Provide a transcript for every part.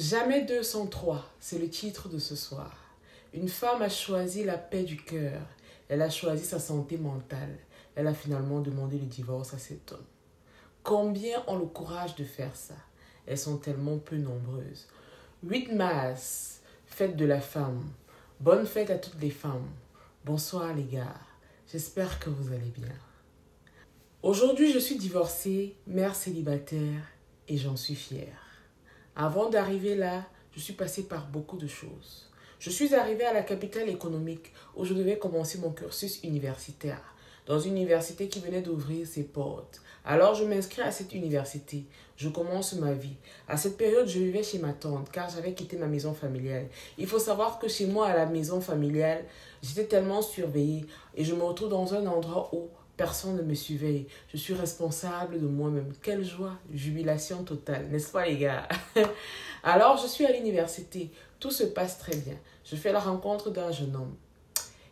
Jamais deux sans trois, c'est le titre de ce soir. Une femme a choisi la paix du cœur. Elle a choisi sa santé mentale. Elle a finalement demandé le divorce à cet homme. Combien ont le courage de faire ça? Elles sont tellement peu nombreuses. 8 mars, fête de la femme. Bonne fête à toutes les femmes. Bonsoir les gars. J'espère que vous allez bien. Aujourd'hui, je suis divorcée, mère célibataire et j'en suis fière. Avant d'arriver là, je suis passée par beaucoup de choses. Je suis arrivée à la capitale économique où je devais commencer mon cursus universitaire, dans une université qui venait d'ouvrir ses portes. Alors je m'inscris à cette université, je commence ma vie. À cette période, je vivais chez ma tante car j'avais quitté ma maison familiale. Il faut savoir que chez moi, à la maison familiale, j'étais tellement surveillée et je me retrouve dans un endroit où personne ne me surveille. Je suis responsable de moi-même. Quelle joie, jubilation totale, n'est-ce pas les gars? Alors, je suis à l'université. Tout se passe très bien. Je fais la rencontre d'un jeune homme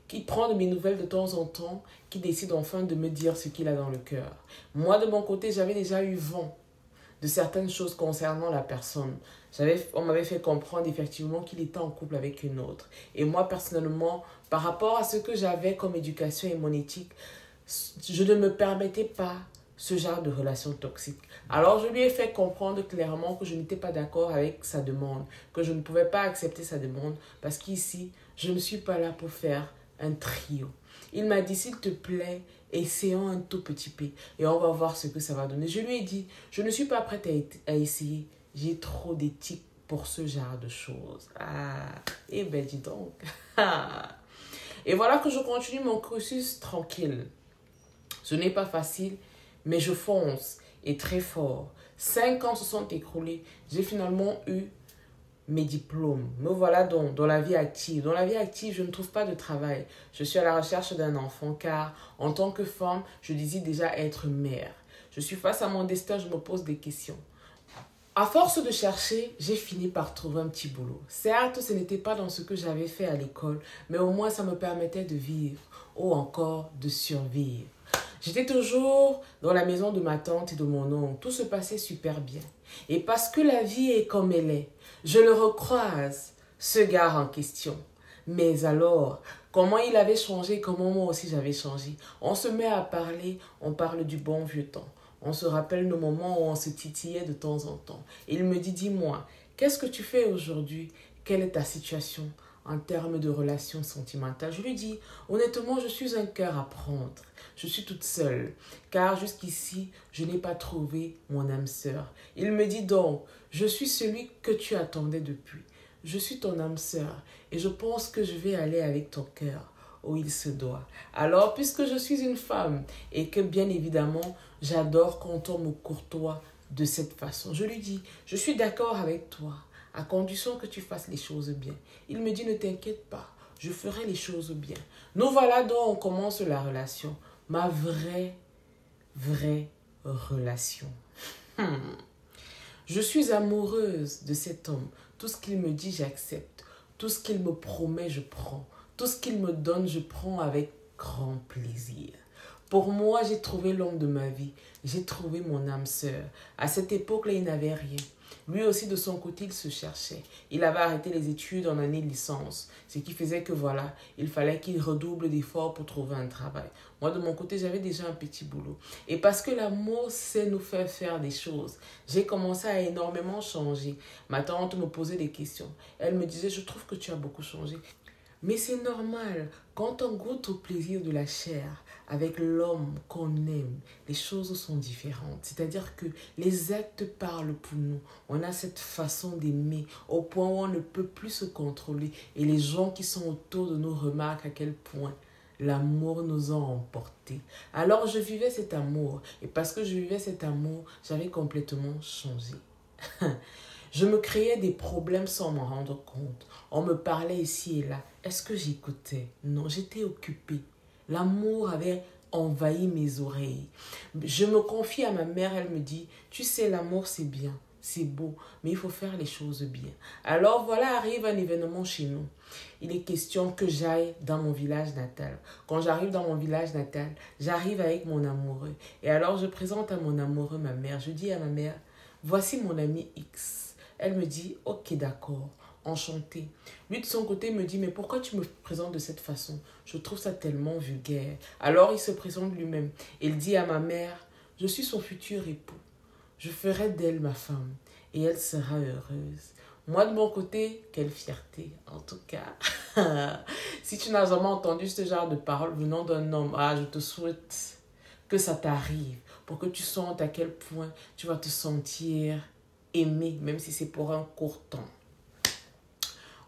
qui prend de mes nouvelles de temps en temps, qui décide enfin de me dire ce qu'il a dans le cœur. Moi, de mon côté, j'avais déjà eu vent de certaines choses concernant la personne. On m'avait fait comprendre effectivement qu'il était en couple avec une autre. Et moi, personnellement, par rapport à ce que j'avais comme éducation et mon éthique, je ne me permettais pas ce genre de relation toxique. Alors, je lui ai fait comprendre clairement que je n'étais pas d'accord avec sa demande, que je ne pouvais pas accepter sa demande, parce qu'ici, je ne suis pas là pour faire un trio. Il m'a dit, s'il te plaît, essayons un tout petit peu et on va voir ce que ça va donner. Je lui ai dit, je ne suis pas prête à essayer. J'ai trop d'éthique pour ce genre de choses. Ah, eh ben dis donc. Et voilà que je continue mon cursus tranquille. Ce n'est pas facile, mais je fonce et très fort. 5 ans se sont écoulés. J'ai finalement eu mes diplômes. Me voilà donc dans la vie active. Dans la vie active, je ne trouve pas de travail. Je suis à la recherche d'un enfant car, en tant que femme, je désire déjà être mère. Je suis face à mon destin, je me pose des questions. À force de chercher, j'ai fini par trouver un petit boulot. Certes, ce n'était pas dans ce que j'avais fait à l'école, mais au moins ça me permettait de vivre ou encore de survivre. J'étais toujours dans la maison de ma tante et de mon oncle. Tout se passait super bien. Et parce que la vie est comme elle est, je le recroise, ce gars en question. Mais alors, comment il avait changé, comment moi aussi j'avais changé. On se met à parler, on parle du bon vieux temps. On se rappelle nos moments où on se titillait de temps en temps. Et il me dit, dis-moi, qu'est-ce que tu fais aujourd'hui? Quelle est ta situation en termes de relations sentimentales? Je lui dis, honnêtement, je suis un cœur à prendre. Je suis toute seule, car jusqu'ici, je n'ai pas trouvé mon âme sœur. Il me dit donc, je suis celui que tu attendais depuis. Je suis ton âme sœur et je pense que je vais aller avec ton cœur où il se doit. Alors, puisque je suis une femme et que bien évidemment, j'adore quand on me courtoie de cette façon, je lui dis, je suis d'accord avec toi, à condition que tu fasses les choses bien. Il me dit, ne t'inquiète pas, je ferai les choses bien. Nous voilà donc, on commence la relation. Ma vraie relation. Je suis amoureuse de cet homme. Tout ce qu'il me dit, j'accepte. Tout ce qu'il me promet, je prends. Tout ce qu'il me donne, je prends avec grand plaisir. Pour moi, j'ai trouvé l'homme de ma vie. J'ai trouvé mon âme sœur. À cette époque-là, il n'avait rien. Lui aussi, de son côté, il se cherchait. Il avait arrêté les études en année de licence. Ce qui faisait que voilà, il fallait qu'il redouble d'efforts pour trouver un travail. Moi, de mon côté, j'avais déjà un petit boulot. Et parce que l'amour sait nous faire des choses, j'ai commencé à énormément changer. Ma tante me posait des questions. Elle me disait, je trouve que tu as beaucoup changé. Mais c'est normal, quand on goûte au plaisir de la chair avec l'homme qu'on aime, les choses sont différentes. C'est-à-dire que les actes parlent pour nous. On a cette façon d'aimer au point où on ne peut plus se contrôler. Et les gens qui sont autour de nous remarquent à quel point l'amour nous a emportés. Alors je vivais cet amour. Et parce que je vivais cet amour, j'avais complètement changé. Je me créais des problèmes sans m'en rendre compte. On me parlait ici et là. Est-ce que j'écoutais? Non, j'étais occupée. L'amour avait envahi mes oreilles. Je me confie à ma mère, elle me dit, tu sais, l'amour c'est bien, c'est beau, mais il faut faire les choses bien. Alors voilà, arrive un événement chez nous. Il est question que j'aille dans mon village natal. Quand j'arrive dans mon village natal, j'arrive avec mon amoureux. Et alors je présente à mon amoureux ma mère. Je dis à ma mère, voici mon ami X. Elle me dit, ok, d'accord, enchantée. Lui, de son côté, me dit, mais pourquoi tu me présentes de cette façon? Je trouve ça tellement vulgaire. Alors, il se présente lui-même. Il dit à ma mère, je suis son futur époux. Je ferai d'elle ma femme et elle sera heureuse. Moi, de mon côté, quelle fierté, en tout cas. Si tu n'as jamais entendu ce genre de paroles venant d'un homme, je te souhaite que ça t'arrive pour que tu sentes à quel point tu vas te sentir aimé, même si c'est pour un court temps.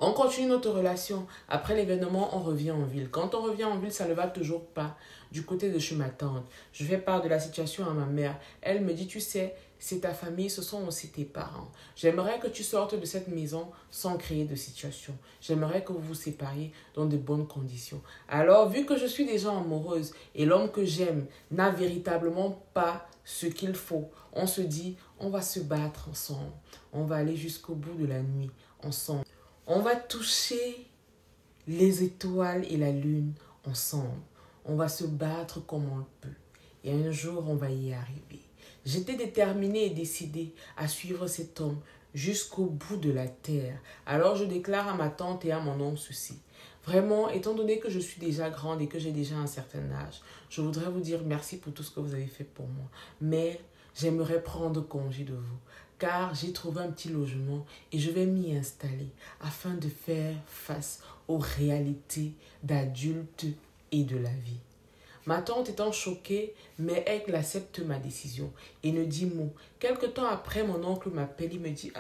On continue notre relation. Après l'événement, on revient en ville. Quand on revient en ville, ça ne va toujours pas du côté de chez ma tante. Je fais part de la situation à ma mère. Elle me dit, tu sais, c'est ta famille, ce sont aussi tes parents. J'aimerais que tu sortes de cette maison sans créer de situation. J'aimerais que vous vous sépariez dans de bonnes conditions. Alors, vu que je suis déjà amoureuse et l'homme que j'aime n'a véritablement pas ce qu'il faut, on se dit, on va se battre ensemble. On va aller jusqu'au bout de la nuit ensemble. On va toucher les étoiles et la lune ensemble. On va se battre comme on le peut. Et un jour, on va y arriver. J'étais déterminée et décidée à suivre cet homme jusqu'au bout de la terre. Alors, je déclare à ma tante et à mon oncle ceci. Vraiment, étant donné que je suis déjà grande et que j'ai déjà un certain âge, je voudrais vous dire merci pour tout ce que vous avez fait pour moi. Mais j'aimerais prendre congé de vous, car j'ai trouvé un petit logement et je vais m'y installer afin de faire face aux réalités d'adulte et de la vie. Ma tante étant choquée, mais elle accepte ma décision et ne dit mot. Quelque temps après, mon oncle m'appelle, il me dit,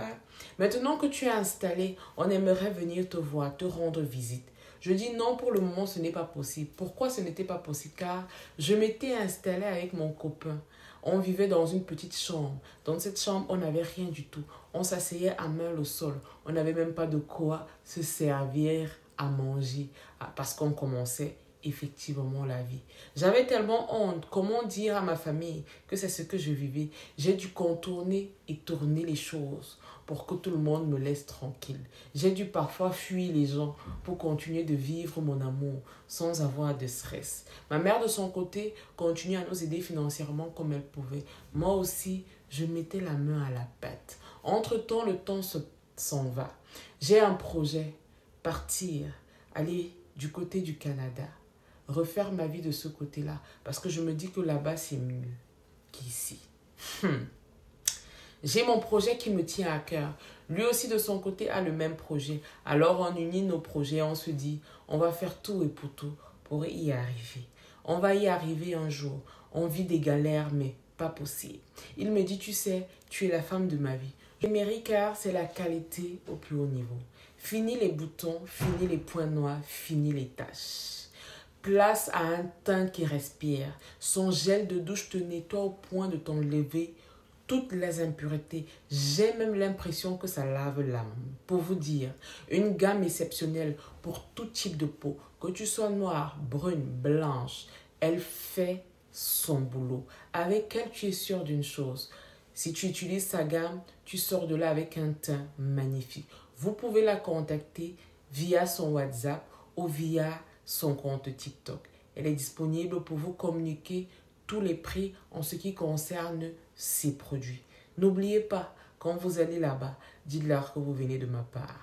maintenant que tu es installé, on aimerait venir te voir, te rendre visite. Je dis non, pour le moment, ce n'est pas possible. Pourquoi ce n'était pas possible? Car je m'étais installée avec mon copain. On vivait dans une petite chambre. Dans cette chambre, on n'avait rien du tout. On s'asseyait à main au sol. On n'avait même pas de quoi se servir à manger parce qu'on commençait effectivement la vie. J'avais tellement honte. Comment dire à ma famille que c'est ce que je vivais? J'ai dû contourner et tourner les choses pour que tout le monde me laisse tranquille. J'ai dû parfois fuir les gens pour continuer de vivre mon amour sans avoir de stress. Ma mère, de son côté, continue à nous aider financièrement comme elle pouvait. Moi aussi, je mettais la main à la pâte. Entre-temps, le temps s'en va. J'ai un projet, partir, aller du côté du Canada, refaire ma vie de ce côté-là, parce que je me dis que là-bas, c'est mieux qu'ici. J'ai mon projet qui me tient à cœur. Lui aussi, de son côté, a le même projet. Alors, on unit nos projets, on se dit, on va faire tout et pour tout pour y arriver. On va y arriver un jour. On vit des galères, mais pas possible. Il me dit, tu sais, tu es la femme de ma vie. Je mérite car c'est la qualité au plus haut niveau. Fini les boutons, fini les points noirs, fini les taches. Place à un teint qui respire. Son gel de douche te nettoie au point de t'enlever toutes les impuretés. J'ai même l'impression que ça lave l'âme. Pour vous dire, une gamme exceptionnelle pour tout type de peau. Que tu sois noire, brune, blanche, elle fait son boulot. Avec elle, tu es sûr d'une chose. Si tu utilises sa gamme, tu sors de là avec un teint magnifique. Vous pouvez la contacter via son WhatsApp ou via son compte TikTok. Elle est disponible pour vous communiquer tous les prix en ce qui concerne ses produits. N'oubliez pas, quand vous allez là-bas, dites-leur que vous venez de ma part.